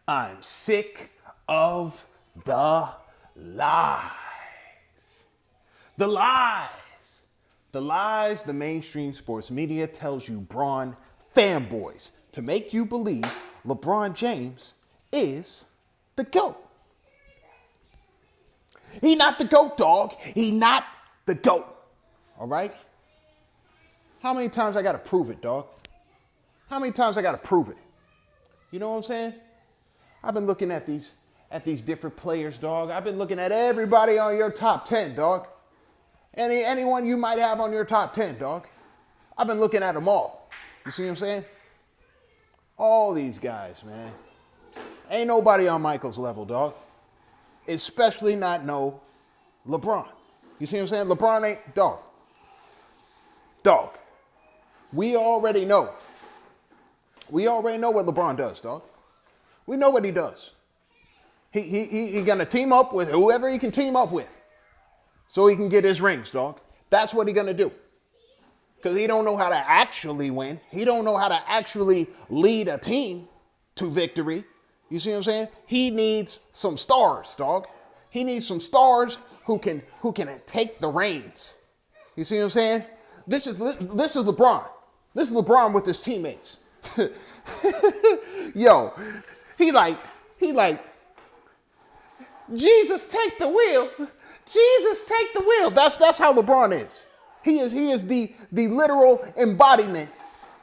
I'm sick of the lies. The lies. The lies the mainstream sports media tells you Bron fanboys to make you believe LeBron James is the GOAT. He not the GOAT, dog. He not the GOAT. All right? How many times I got to prove it, dog? How many times I got to prove it? You know what I'm saying? I've been looking at these different players, dog. I've been looking at everybody on your top 10, dog. Anyone you might have on your top 10, dog. I've been looking at them all. You see what I'm saying? All these guys, man. Ain't nobody on Michael's level, dog. Especially not no LeBron. You see what I'm saying? LeBron ain't dog. Dog. We already know. We already know what LeBron does, dog. We know what he does. He gonna team up with whoever he can team up with so he can get his rings, dog. That's what he gonna do. Because he don't know how to actually win. He don't know how to actually lead a team to victory. You see what I'm saying? He needs some stars, dog. He needs some stars who can take the reins. You see what I'm saying? This is LeBron. This is LeBron with his teammates. Yo, he like, Jesus, take the wheel. Jesus, take the wheel. That's how LeBron is. He is the literal embodiment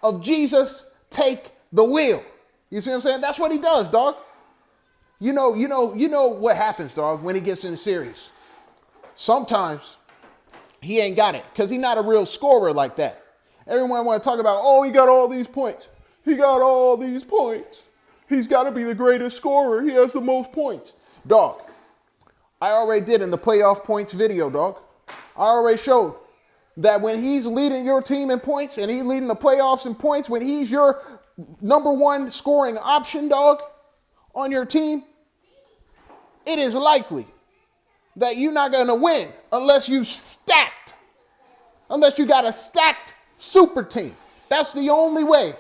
of Jesus, take the wheel. You see what I'm saying? That's what he does, dog. You know what happens, dog, when he gets in the series. Sometimes he ain't got it because he's not a real scorer like that. Everyone want to talk about, oh, he got all these points. He got all these points. He's got to be the greatest scorer. He has the most points. Dog, I already did in the playoff points video, dog. I already showed that when he's leading your team in points and he's leading the playoffs in points, when he's your number one scoring option, dog, on your team, it is likely that you're not going to win unless you stacked. Unless you got a stacked super team. That's the only way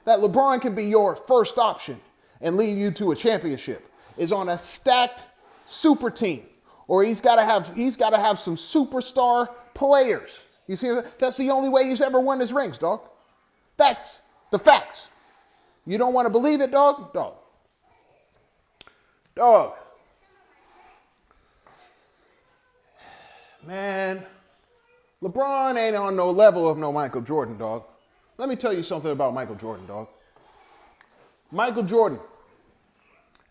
that LeBron can be your first option and lead you to a championship is on a stacked super team. Or he's got to have some superstar players. You see, that's the only way he's ever won his rings, dog. That's the facts. You don't want to believe it, dog? Dog. Dog. Man, LeBron ain't on no level of no Michael Jordan, dog. Let me tell you something about Michael Jordan, dog. Michael Jordan,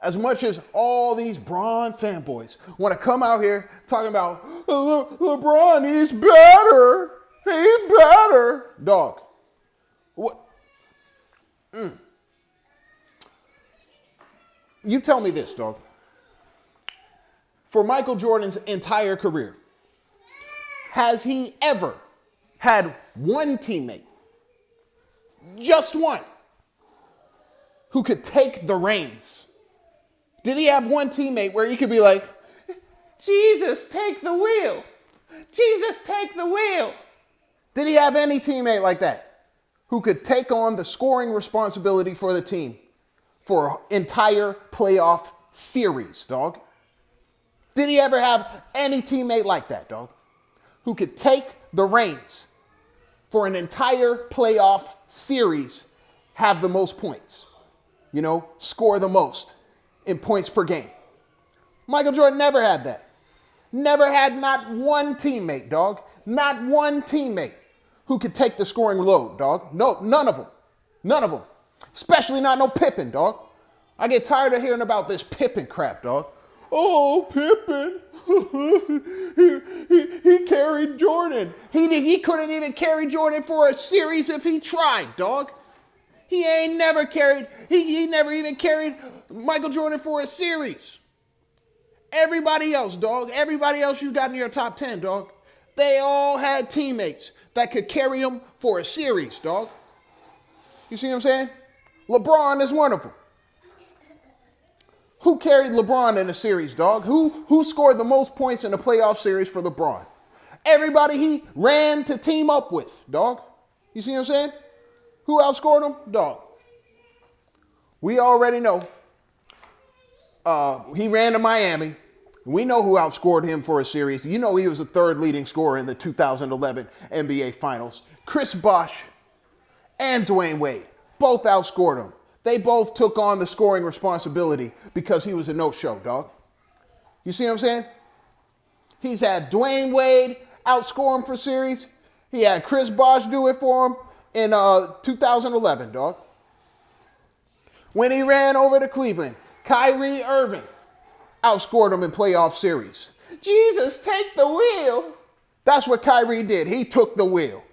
as much as all these Bron fanboys want to come out here talking about LeBron, he's better. He's better. Dog. What? You tell me this, dog. For Michael Jordan's entire career, has he ever had one teammate, just one, who could take the reins? Did he have one teammate where he could be like, Jesus, take the wheel. Jesus, take the wheel. Did he have any teammate like that who could take on the scoring responsibility for the team for an entire playoff series, dog? Did he ever have any teammate like that, dog, who could take the reins for an entire playoff series, have the most points, score the most in points per game? Michael Jordan never had that. Never had not one teammate, dog. Not one teammate who could take the scoring load, dog. No, none of them. None of them. Especially not no Pippen, dog. I get tired of hearing about this Pippen crap, dog. Oh, Pippen. he carried Jordan. He couldn't even carry Jordan for a series if he tried, dog. He ain't never carried, he never even carried Michael Jordan for a series. Everybody else, dog, everybody else you got in your top 10, dog, they all had teammates that could carry them for a series, dog. You see what I'm saying? LeBron is one of them. Who carried LeBron in a series, dog? Who scored the most points in the playoff series for LeBron? Everybody he ran to team up with, dog. You see what I'm saying? Who outscored him? Dog. We already know He ran to Miami. We know who outscored him for a series. You know he was the third leading scorer in the 2011 NBA Finals. Chris Bosh and Dwayne Wade both outscored him. They both took on the scoring responsibility because he was a no-show, dog. You see what I'm saying? He's had Dwayne Wade outscore him for series. He had Chris Bosh do it for him in 2011, dog. When he ran over to Cleveland, Kyrie Irving outscored him in playoff series. Jesus, take the wheel. That's what Kyrie did. He took the wheel.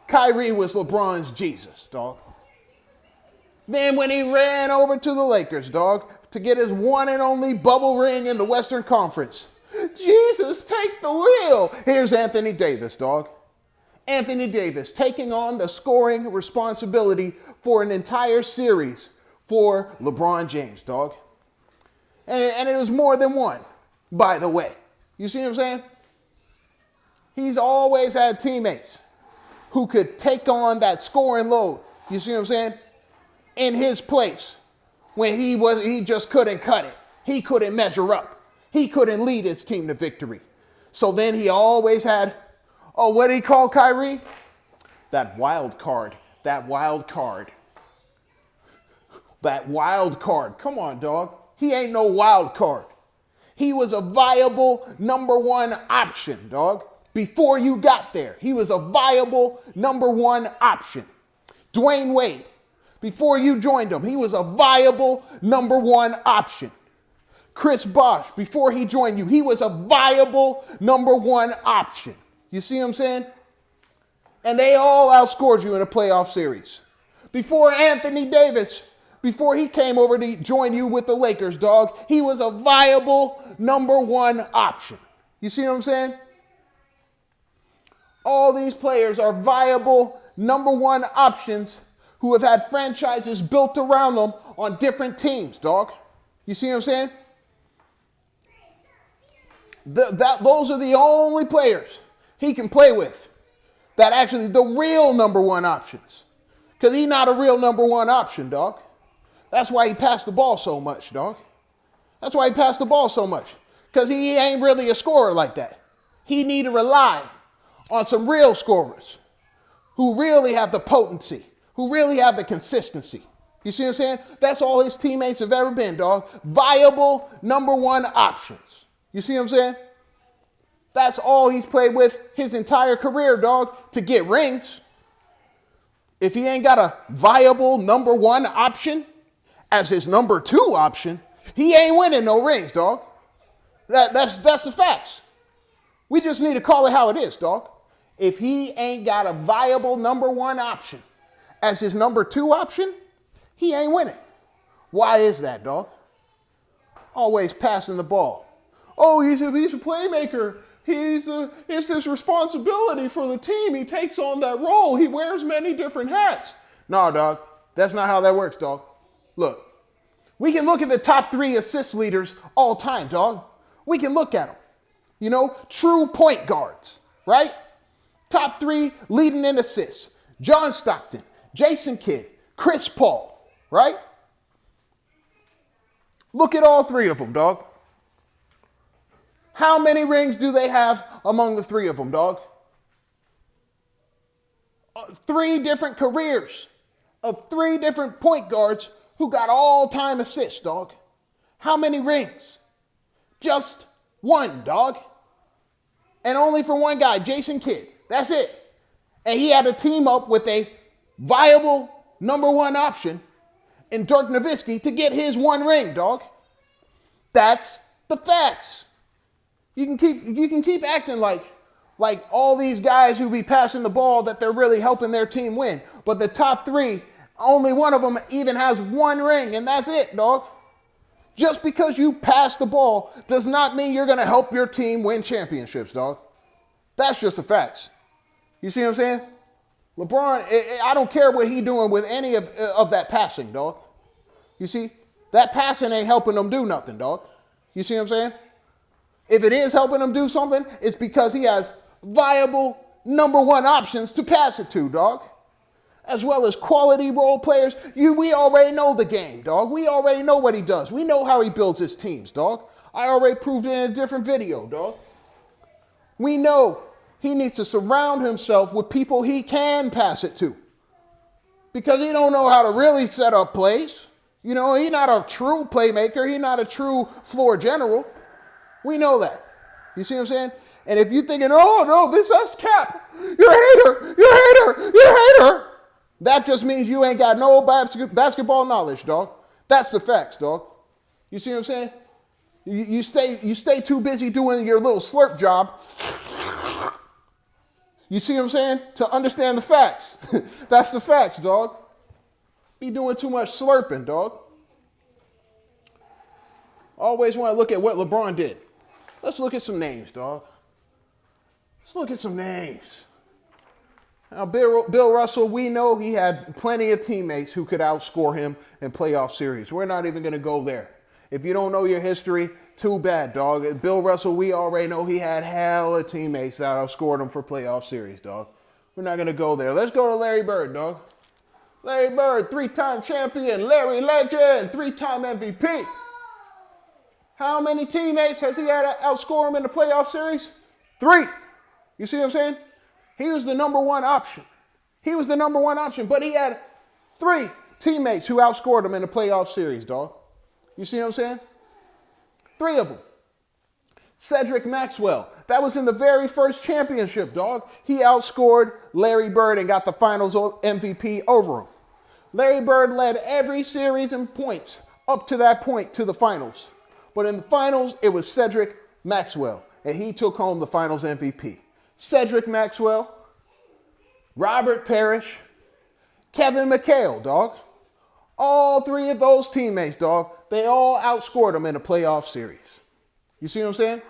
Kyrie was LeBron's Jesus, dog. Then when he ran over to the Lakers, dog, to get his one and only bubble ring in the Western Conference. Jesus, take the wheel. Here's Anthony Davis, dog. Anthony Davis taking on the scoring responsibility for an entire series for LeBron James, dog. And it was more than one, by the way. You see what I'm saying? He's always had teammates who could take on that scoring load. You see what I'm saying? In his place when he just couldn't cut it. He couldn't measure up. He couldn't lead his team to victory. So then he always had, what did he call Kyrie? That wild card. That wild card. That wild card. Come on, dog. He ain't no wild card. He was a viable number one option, dog. Before you got there, he was a viable number one option. Dwayne Wade, before you joined him, he was a viable number one option. Chris Bosh, before he joined you, he was a viable number one option. You see what I'm saying? And they all outscored you in a playoff series. Before Anthony Davis, before he came over to join you with the Lakers, dog, he was a viable number one option. You see what I'm saying? All these players are viable number one options who have had franchises built around them on different teams, dog. You see what I'm saying? Those are the only players he can play with that actually the real number one options. Because he's not a real number one option, dog. That's why he passed the ball so much, dog. That's why he passed the ball so much. Because he ain't really a scorer like that. He need to rely on some real scorers who really have the potency, who really have the consistency. You see what I'm saying? That's all his teammates have ever been, dog. Viable number one options. You see what I'm saying? That's all he's played with his entire career, dog, to get rings. If he ain't got a viable number one option as his number two option, he ain't winning no rings, dog. That's the facts. We just need to call it how it is, dog. If he ain't got a viable number one option as his number two option, he ain't winning. Why is that, dog? Always passing the ball. Oh, he's a playmaker. It's his responsibility for the team. He takes on that role. He wears many different hats. No, dog. That's not how that works, dog. Look, we can look at the top 3 assist leaders all time, dog. We can look at them. You know, true point guards, right? Top 3 leading in assists. John Stockton, Jason Kidd, Chris Paul, right? Look at all 3 of them, dog. How many rings do they have among the 3 of them, dog? 3 different careers of 3 different point guards who got all-time assists, dog. How many rings? Just 1, dog. And only for one guy, Jason Kidd. That's it. And he had to team up with a viable number 1 option in Dirk Nowitzki to get his 1 ring, dog. That's the facts. You can keep acting like all these guys who be passing the ball that they're really helping their team win. But the top 3, only one of them even has 1 ring, and that's it, dog. Just because you pass the ball does not mean you're going to help your team win championships, dog. That's just the facts. You see what I'm saying? LeBron, I don't care what he doing with any of that passing, dog. You see? That passing ain't helping him do nothing, dog. You see what I'm saying? If it is helping him do something, it's because he has viable number 1 options to pass it to, dog. as well as quality role players. We already know the game, dog. We already know what he does. We know how he builds his teams, dog. I already proved it in a different video, dog. We know he needs to surround himself with people he can pass it to, because he don't know how to really set up plays. You know, he's not a true playmaker. He's not a true floor general. We know that. You see what I'm saying? And if you're thinking, oh, no, this is Cap. You're a hater. You're a hater. You're a hater. That just means you ain't got no basketball knowledge, dog. That's the facts, dog. You see what I'm saying? You stay too busy doing your little slurp job. You see what I'm saying? To understand the facts. That's the facts, dog. Be doing too much slurping, dog. Always want to look at what LeBron did. Let's look at some names, dog. Let's look at some names. Now, Bill Russell, we know he had plenty of teammates who could outscore him in playoff series. We're not even going to go there. If you don't know your history, too bad, dog. Bill Russell, we already know he had hella teammates that outscored him for playoff series, dog. We're not going to go there. Let's go to Larry Bird, dog. Larry Bird, 3-time champion, Larry Legend, 3-time MVP. How many teammates has he had to outscore him in the playoff series? 3. You see what I'm saying? He was the number one option. He was the number one option, but he had 3 teammates who outscored him in the playoff series, dog. You see what I'm saying? 3 of them. Cedric Maxwell. That was in the very first championship, dog. He outscored Larry Bird and got the finals MVP over him. Larry Bird led every series in points up to that point to the finals. But in the finals, it was Cedric Maxwell, and he took home the finals MVP. Cedric Maxwell, Robert Parrish, Kevin McHale, dog. All 3 of those teammates, dog, they all outscored him in a playoff series. You see what I'm saying?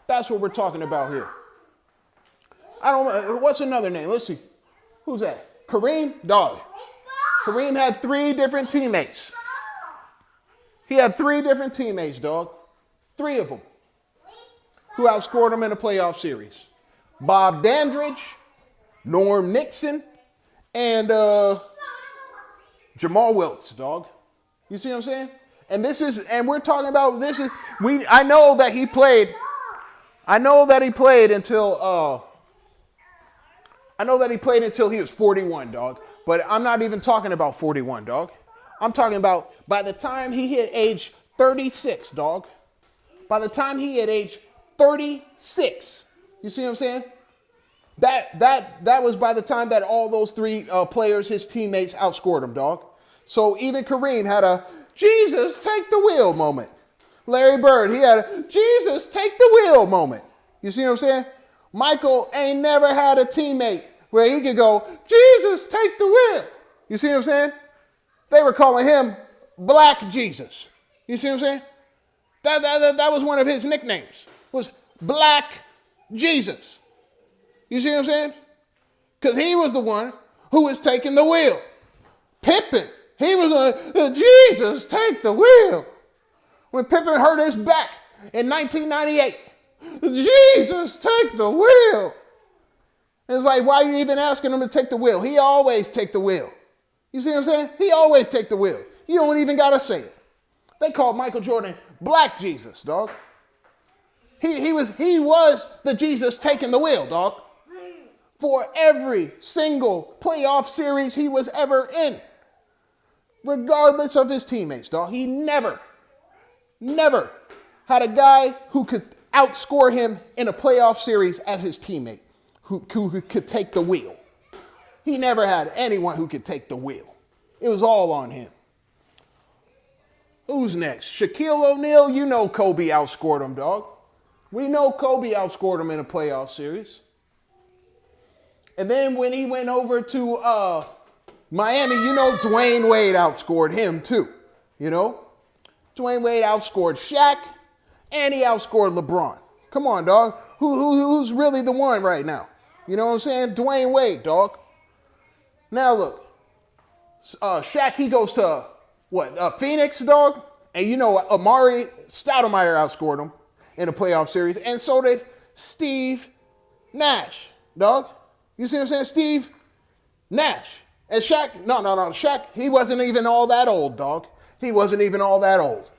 That's what we're talking about here. I don't know. What's another name? Let's see. Who's that? Kareem? Dog. Kareem had 3 different teammates. He had 3 different teammates, dog. 3 of them who outscored him in a playoff series. Bob Dandridge, Norm Nixon, and Jamal Wilkes, dog. You see what I'm saying? And we're talking about this is I know that he played until he was 41, dog. But I'm not even talking about 41, dog. I'm talking about by the time he hit age 36, dog. By the time he hit age 36, you see what I'm saying? That was by the time that all those 3 players, his teammates, outscored him, dog. So even Kareem had a Jesus take the wheel moment. Larry Bird, he had a Jesus take the wheel moment. You see what I'm saying? Michael ain't never had a teammate where he could go, Jesus take the wheel. You see what I'm saying? They were calling him Black Jesus. You see what I'm saying? That was one of his nicknames, was Black Jesus. You see what I'm saying? Because he was the one who was taking the wheel. Pippen, he was like, Jesus, take the wheel. When Pippen hurt his back in 1998, Jesus, take the wheel. It's like, why are you even asking him to take the wheel? He always take the wheel. You see what I'm saying? He always take the wheel. You don't even got to say it. They called Michael Jordan Black Jesus, dog. He was the Jesus taking the wheel, dog. For every single playoff series he was ever in. Regardless of his teammates, dog. He never had a guy who could outscore him in a playoff series as his teammate, who could take the wheel. He never had anyone who could take the wheel. It was all on him. Who's next? Shaquille O'Neal, you know Kobe outscored him, dog. We know Kobe outscored him in a playoff series. And then when he went over to Miami, you know Dwayne Wade outscored him too. You know? Dwayne Wade outscored Shaq, and he outscored LeBron. Come on, dog. Who's really the one right now? You know what I'm saying? Dwayne Wade, dog. Now look, Shaq, he goes to Phoenix, dog? And you know Amari Stoudemire outscored him in a playoff series, and so did Steve Nash, dog. You see what I'm saying? Steve Nash. And Shaq, no. Shaq, he wasn't even all that old, dog. He wasn't even all that old.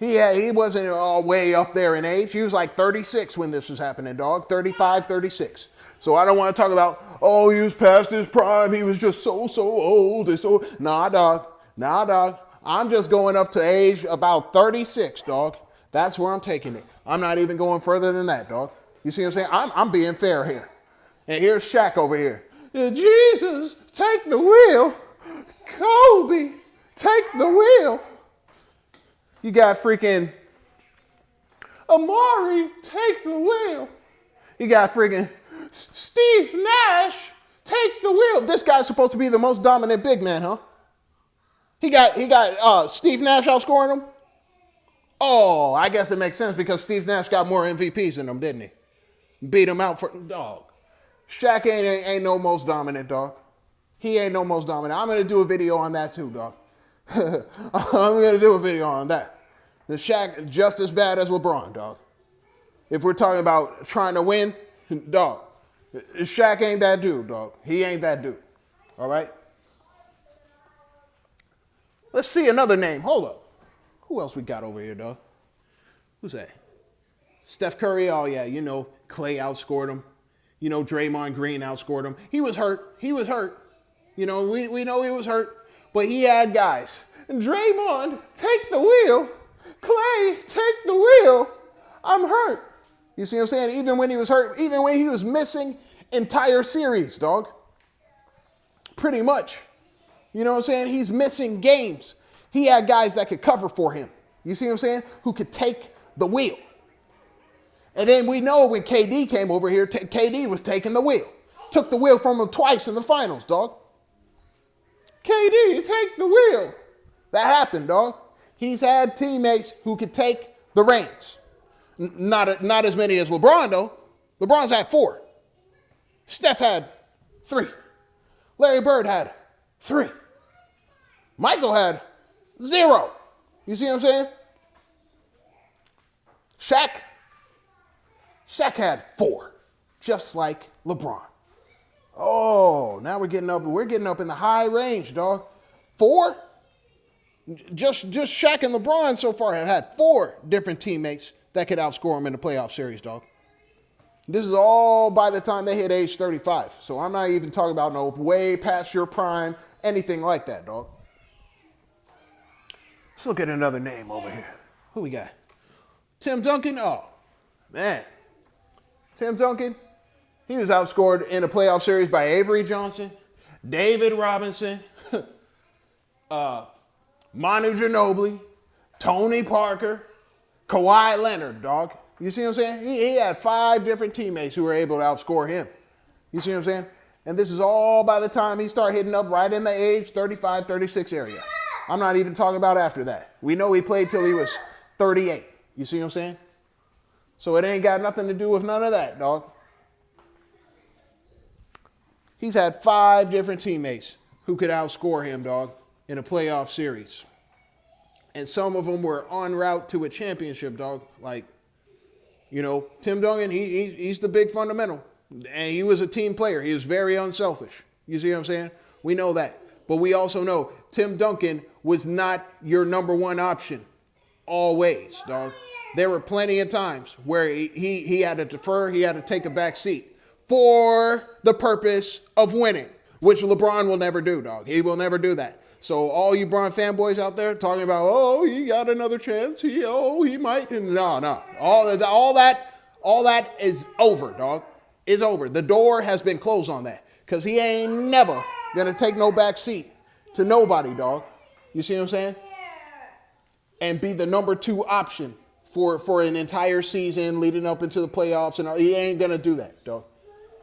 He wasn't all way up there in age. He was like 36 when this was happening, dog. 35, 36. So I don't want to talk about, oh, he was past his prime. He was just so old. And so, nah, dog. I'm just going up to age about 36, dog. That's where I'm taking it. I'm not even going further than that, dog. You see what I'm saying? I'm being fair here. And here's Shaq over here. Jesus, take the wheel. Kobe, take the wheel. You got freaking Amari, take the wheel. You got freaking Steve Nash, take the wheel. This guy's supposed to be the most dominant big man, huh? He got Steve Nash outscoring him. Oh, I guess it makes sense because Steve Nash got more MVPs than him, didn't he? Beat him out for dog. Shaq ain't no most dominant, dog. He ain't no most dominant. I'm gonna do a video on that too, dog. I'm gonna do a video on that. The Shaq just as bad as LeBron, dog. If we're talking about trying to win, dog, Shaq ain't that dude, dog. He ain't that dude. All right. Let's see another name. Hold up. Who else we got over here, dog? Who's that? Steph Curry. Oh yeah, you know Clay outscored him. You know Draymond Green outscored him. He was hurt. You know we know he was hurt, but he had guys. And Draymond, take the wheel. Clay, take the wheel. I'm hurt. You see what I'm saying? Even when he was hurt, even when he was missing entire series, dog. Pretty much. You know what I'm saying? He's missing games. He had guys that could cover for him. You see what I'm saying? Who could take the wheel. And then we know when KD came over here, KD was taking the wheel. Took the wheel from him twice in the finals, dog. KD, take the wheel. That happened, dog. He's had teammates who could take the reins. Not as many as LeBron, though. LeBron's had 4. Steph had 3. Larry Bird had 3. Michael had 0. You see what I'm saying? Shaq had 4, just like LeBron. Oh, now we're getting up in the high range, dog. 4? Just Shaq and LeBron so far have had 4 different teammates that could outscore them in the playoff series, dog. This is all by the time they hit age 35. So I'm not even talking about no way past your prime, anything like that, dog. Let's look at another name over here. Who we got? Tim Duncan? Oh, man. Tim Duncan, he was outscored in a playoff series by Avery Johnson, David Robinson, Manu Ginobili, Tony Parker, Kawhi Leonard, dog. You see what I'm saying? He had 5 different teammates who were able to outscore him. You see what I'm saying? And this is all by the time he started hitting up right in the age 35, 36 area. I'm not even talking about after that. We know he played till he was 38. You see what I'm saying? So it ain't got nothing to do with none of that, dog. He's had 5 different teammates who could outscore him, dog, in a playoff series. And some of them were en route to a championship, dog. Like, you know, Tim Duncan, he's the big fundamental. And he was a team player. He was very unselfish. You see what I'm saying? We know that. But we also know Tim Duncan was not your number 1 option always, dog. There were plenty of times where he had to defer, he had to take a back seat for the purpose of winning, which LeBron will never do, dog. He will never do that. So all you Bron fanboys out there talking about, oh, he got another chance, he might. No. All that is over, dog. Is over. The door has been closed on that because he ain't never going to take no back seat to nobody, dog. You see what I'm saying? And be the number 2 option for an entire season leading up into the playoffs, and he ain't gonna do that, dog.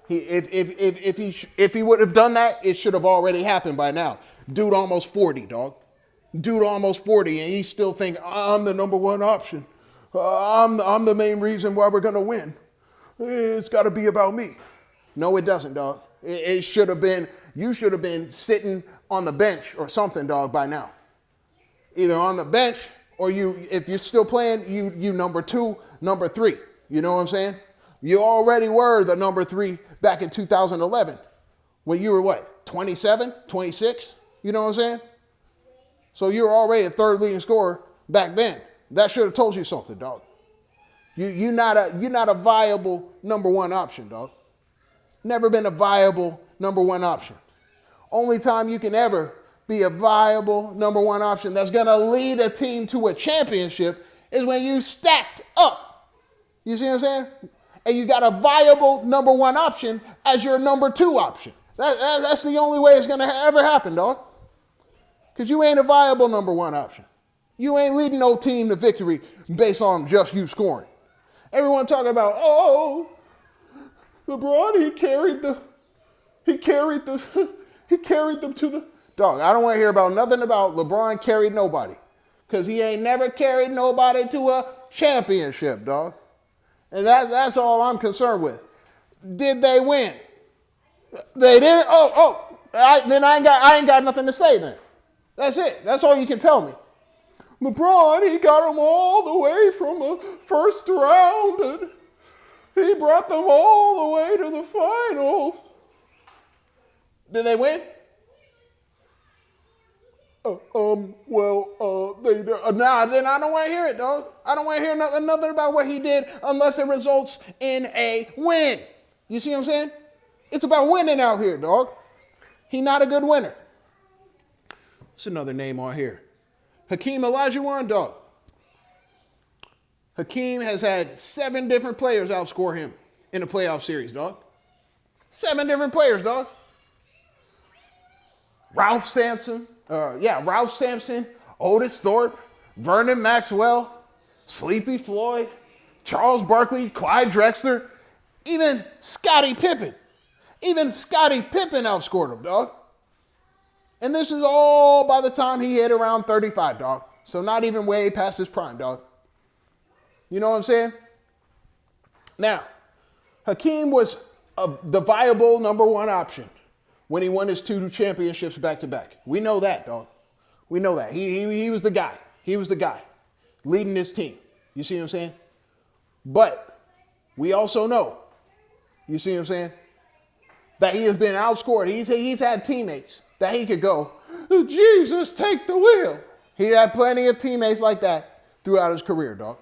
If he would have done that, it should have already happened by now. Dude almost 40, dog. Dude almost 40, and he still think I'm the number 1 option. I'm the main reason why we're gonna win. It's got to be about me. No, it doesn't, dog. It should have been. You should have been sitting on the bench or something, dog, by now. Either on the bench. Or if you're still playing, you number 2, number 3. You know what I'm saying? You already were the number 3 back in 2011 when you were what? 27, 26? You know what I'm saying? So you were already a third leading scorer back then. That should have told you something, dog. You're not a viable number one option, dog. Never been a viable number one option. Only time you can ever be a viable number one option that's going to lead a team to a championship is when you stacked up. You see what I'm saying? And you got a viable number one option as your number two option. That's the only way it's going to ever happen, dog. Because you ain't a viable number one option. You ain't leading no team to victory based on just you scoring. Everyone talking about, oh, LeBron, he carried them to the dog. I don't want to hear about nothing about LeBron carried nobody. Because he ain't never carried nobody to a championship, dog. And that's all I'm concerned with. Did they win? They didn't. Then I ain't got nothing to say then. That's it. That's all you can tell me. LeBron, he got them all the way from a first round, and he brought them all the way to the finals. Did they win? Then I don't want to hear it, dog. I don't want to hear nothing about what he did unless it results in a win. You see what I'm saying? It's about winning out here, dog. He not a good winner. What's another name on here? Hakeem Olajuwon, dog. Hakeem has had 7 different players outscore him in a playoff series, dog. 7 different players, dog. Ralph Sampson, Otis Thorpe, Vernon Maxwell, Sleepy Floyd, Charles Barkley, Clyde Drexler, even Scottie Pippen. Even Scottie Pippen outscored him, dog. And this is all by the time he hit around 35, dog. So not even way past his prime, dog. You know what I'm saying? Now, Hakeem was the viable number one option when he won his 2 championships back-to-back. We know that, dog. We know that. He was the guy. He was the guy leading this team. You see what I'm saying? But we also know, you see what I'm saying, that he has been outscored. He's had teammates that he could go, Jesus, take the wheel. He had plenty of teammates like that throughout his career, dog.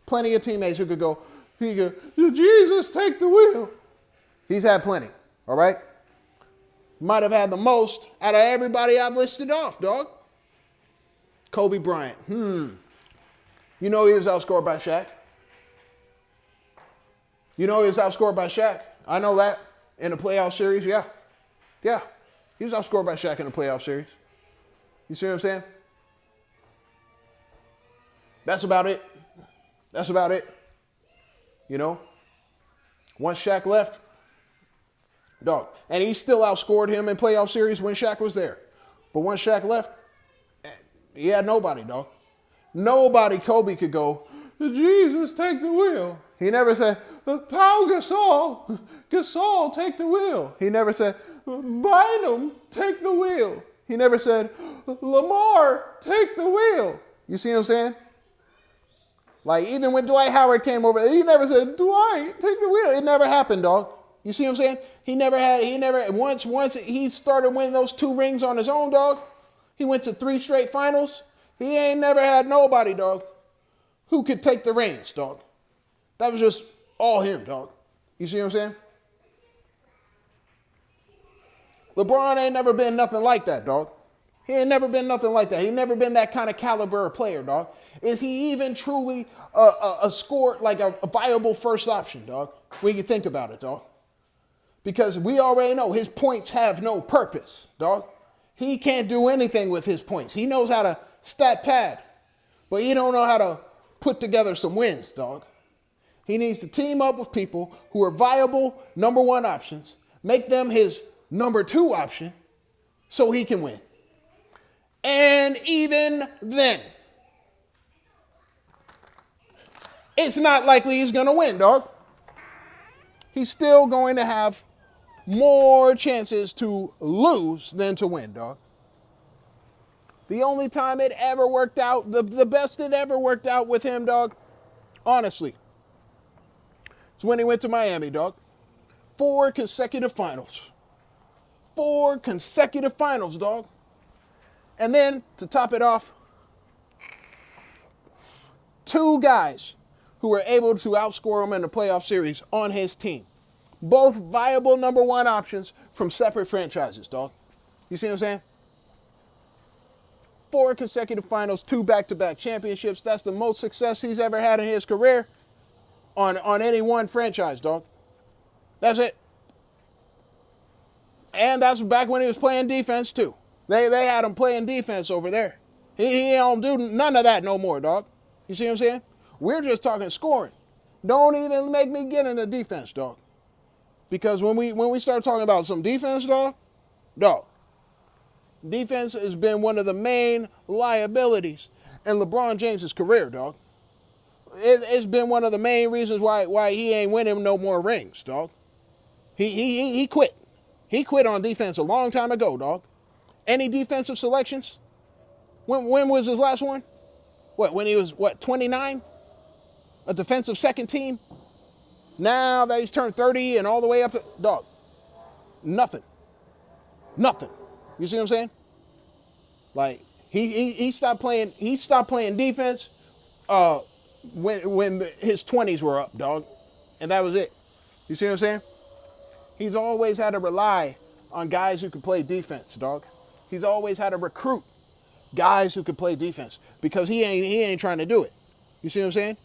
Plenty of teammates who could go, Jesus, take the wheel. He's had plenty, all right? Might have had the most out of everybody I've listed off, dog. Kobe Bryant. You know he was outscored by Shaq. You know he was outscored by Shaq. I know that in the playoff series, yeah. Yeah. He was outscored by Shaq in the playoff series. You see what I'm saying? That's about it. That's about it. You know? Once Shaq left, dog. And he still outscored him in playoff series when Shaq was there. But once Shaq left, he had nobody, dog. Nobody Kobe could go, Jesus, take the wheel. He never said, Pau Gasol, take the wheel. He never said, Bynum, take the wheel. He never said, Lamar, take the wheel. You see what I'm saying? Like, even when Dwight Howard came over, he never said, Dwight, take the wheel. It never happened, dog. You see what I'm saying? Once he started winning those 2 rings on his own, dog, he went to 3 straight finals. He ain't never had nobody, dog, who could take the reins, dog. That was just all him, dog. You see what I'm saying? LeBron ain't never been nothing like that, dog. He ain't never been nothing like that. He never been that kind of caliber of player, dog. Is he even truly a score, like a viable first option, dog, when you think about it, dog? Because we already know his points have no purpose, dog. He can't do anything with his points. He knows how to stat pad, but he don't know how to put together some wins, dog. He needs to team up with people who are viable number one options, make them his number 2 option so he can win. And even then, it's not likely he's going to win, dog. He's still going to have more chances to lose than to win, dog. The only time it ever worked out, the best it ever worked out with him, dog, honestly, is when he went to Miami, dog. 4 consecutive finals. 4 consecutive finals, dog. And then, to top it off, 2 guys who were able to outscore him in the playoff series on his team. Both viable number 1 options from separate franchises, dog. You see what I'm saying? 4 consecutive finals, 2 back-to-back championships. That's the most success he's ever had in his career on any one franchise, dog. That's it. And that's back when he was playing defense, too. They had him playing defense over there. He don't do none of that no more, dog. You see what I'm saying? We're just talking scoring. Don't even make me get into defense, dog. Because when we start talking about some defense, dog, defense has been one of the main liabilities in LeBron James' career, dog. It's been one of the main reasons why he ain't winning no more rings, dog. He quit. He quit on defense a long time ago, dog. Any defensive selections? When was his last one? When he was, 29? A defensive second team? Now that he's turned 30 and all the way up to, dog, nothing. You see what I'm saying? Like, he stopped playing defense when his 20s were up, dog. And that was it. You see what I'm saying? He's always had to rely on guys who can play defense, dog. He's always had to recruit guys who can play defense because he ain't trying to do it. You see what I'm saying?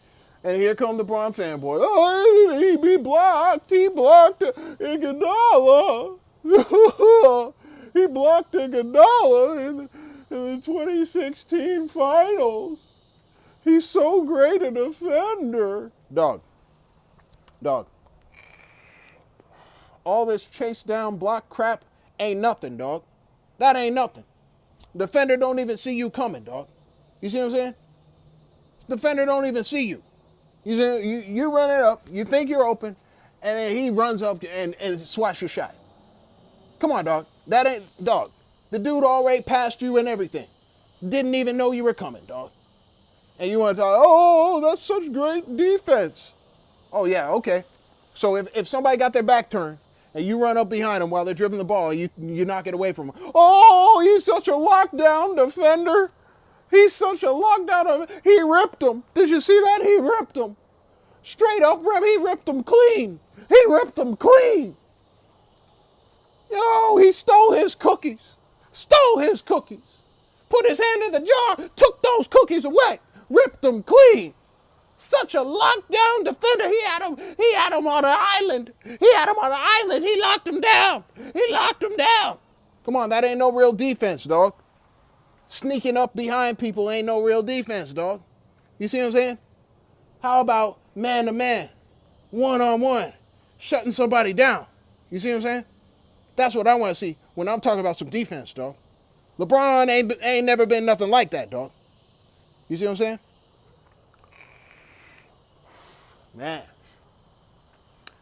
And here come the LeBron fanboy. Oh, he blocked Iguodala. He blocked Iguodala in the 2016 finals. He's so great a defender. Dog. All this chase down block crap ain't nothing, dog. That ain't nothing. Defender don't even see you coming, dog. You see what I'm saying? Defender don't even see you. You run it up, you think you're open, and then he runs up and swats your shot. Come on, dog. That ain't, dog. The dude already passed you and everything. Didn't even know you were coming, dog. And you want to talk, oh, that's such great defense. Oh, yeah, okay. So if somebody got their back turned, and you run up behind them while they're dribbling the ball, and you knock it away from them. Oh, he's such a lockdown defender. He's such a lockdown. He ripped him. Did you see that? He ripped him. Straight up rip. He ripped him clean. Yo, he stole his cookies. Put his hand in the jar. Took those cookies away. Ripped them clean. Such a lockdown defender. He had him on an island. He locked him down. Come on, that ain't no real defense, dog. Sneaking up behind people ain't no real defense, dog. You see what I'm saying? How about man to man, 1-on-1, shutting somebody down? You see what I'm saying? That's what I want to see when I'm talking about some defense, dog. LeBron ain't never been nothing like that, dog. You see what I'm saying? Man.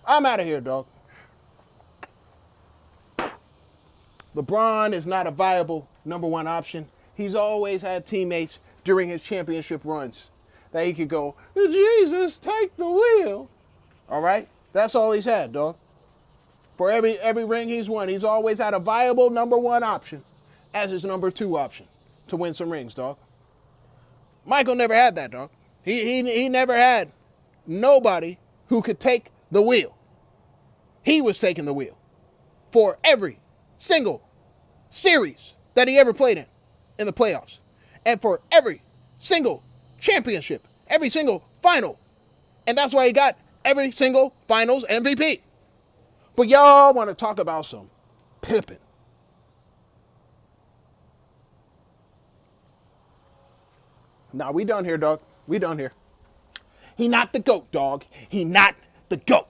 I'm out of here, dog. LeBron is not a viable number 1 option. He's always had teammates during his championship runs that he could go, Jesus, take the wheel. All right? That's all he's had, dog. For every ring he's won, he's always had a viable number 1 option as his number 2 option to win some rings, dog. Michael never had that, dog. He never had nobody who could take the wheel. He was taking the wheel for every single series that he ever played in the playoffs. And for every single championship, every single final. And that's why he got every single finals MVP. But y'all want to talk about some Pippen. Nah, we done here, dog. We done here. He not the GOAT, dog. He not the GOAT.